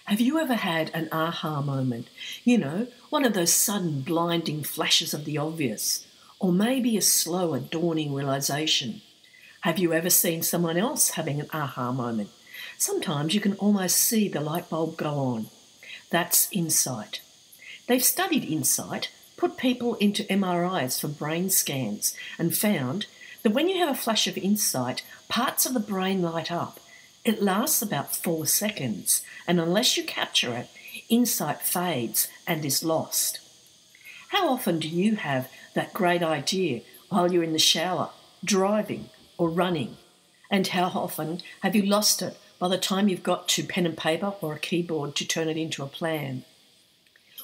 Have you ever had an aha moment? One of those sudden blinding flashes of the obvious, or maybe a slower dawning realization. Have you ever seen someone else having an aha moment? Sometimes you can almost see the light bulb go on. That's insight. They've studied insight, put people into MRIs for brain scans, and found that when you have a flash of insight, parts of the brain light up. It lasts about 4 seconds, and unless you capture it, insight fades and is lost. How often do you have that great idea while you're in the shower, driving, or running? And how often have you lost it by the time you've got to pen and paper or a keyboard to turn it into a plan?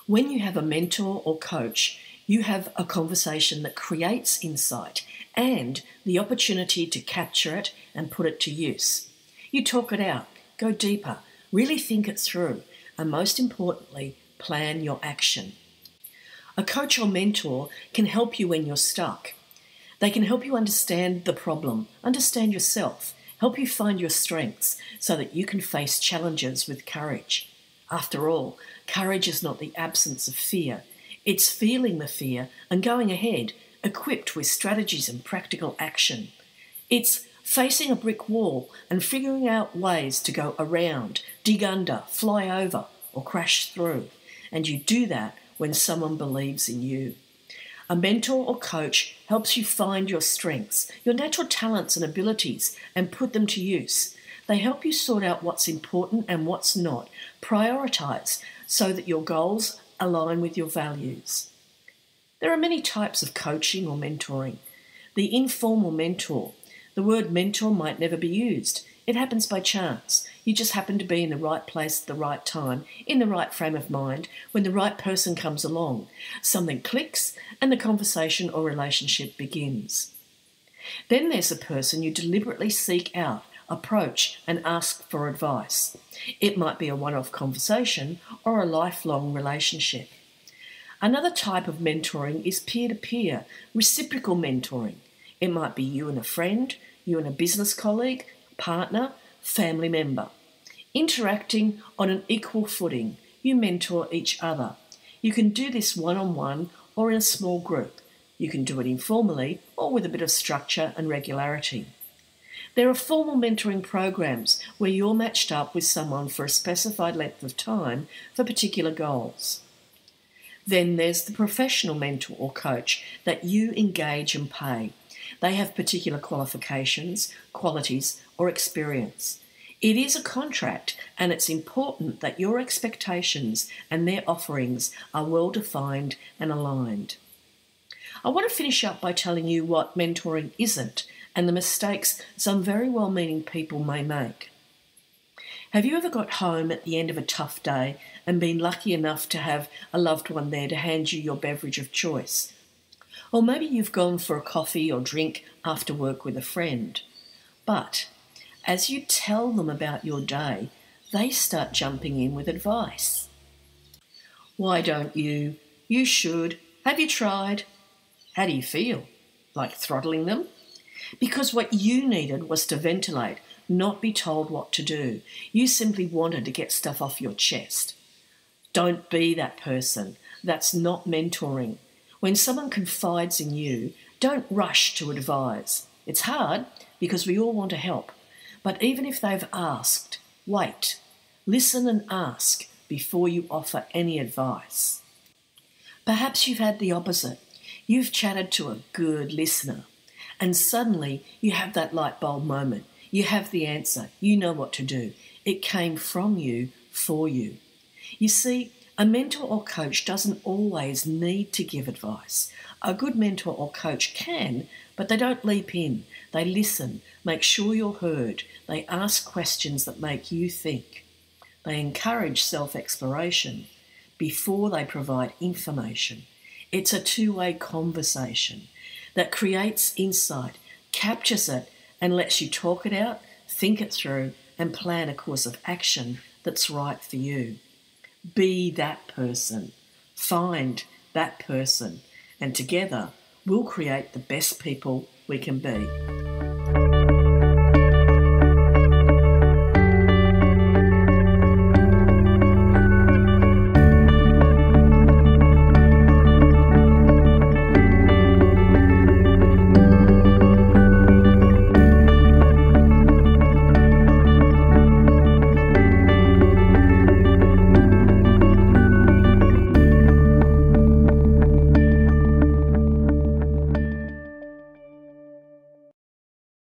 When you have a mentor or coach, you have a conversation that creates insight and the opportunity to capture it and put it to use. You talk it out, go deeper, really think it through, and most importantly, plan your action. A coach or mentor can help you when you're stuck. They can help you understand the problem, understand yourself, help you find your strengths so that you can face challenges with courage. After all, courage is not the absence of fear. It's feeling the fear and going ahead, equipped with strategies and practical action. It's facing a brick wall and figuring out ways to go around, dig under, fly over, or crash through. And you do that when someone believes in you. A mentor or coach helps you find your strengths, your natural talents and abilities, and put them to use. They help you sort out what's important and what's not, prioritise so that your goals align with your values. There are many types of coaching or mentoring. The informal mentor. The word mentor might never be used. It happens by chance. You just happen to be in the right place at the right time, in the right frame of mind, when the right person comes along. Something clicks and the conversation or relationship begins. Then there's a person you deliberately seek out, approach and ask for advice. It might be a one-off conversation or a lifelong relationship. Another type of mentoring is peer-to-peer, reciprocal mentoring. It might be you and a friend, you and a business colleague, partner, family member. Interacting on an equal footing, you mentor each other. You can do this one-on-one or in a small group. You can do it informally or with a bit of structure and regularity. There are formal mentoring programs where you're matched up with someone for a specified length of time for particular goals. Then there's the professional mentor or coach that you engage and pay. They have particular qualifications, qualities, or experience. It is a contract, and it's important that your expectations and their offerings are well defined and aligned. I want to finish up by telling you what mentoring isn't and the mistakes some very well-meaning people may make. Have you ever got home at the end of a tough day and been lucky enough to have a loved one there to hand you your beverage of choice? Or maybe you've gone for a coffee or drink after work with a friend. But as you tell them about your day, they start jumping in with advice. Why don't you? You should. Have you tried? How do you feel? Like throttling them? Because what you needed was to ventilate, not be told what to do. You simply wanted to get stuff off your chest. Don't be that person. That's not mentoring. When someone confides in you, don't rush to advise. It's hard because we all want to help. But even if they've asked, wait. Listen and ask before you offer any advice. Perhaps you've had the opposite. You've chatted to a good listener, and suddenly you have that light bulb moment. You have the answer. You know what to do. It came from you for you. You see, a mentor or coach doesn't always need to give advice. A good mentor or coach can, but they don't leap in. They listen, make sure you're heard. They ask questions that make you think. They encourage self-exploration before they provide information. It's a two-way conversation that creates insight, captures it, and lets you talk it out, think it through, and plan a course of action that's right for you. Be that person. Find that person. And together, we'll create the best people we can be.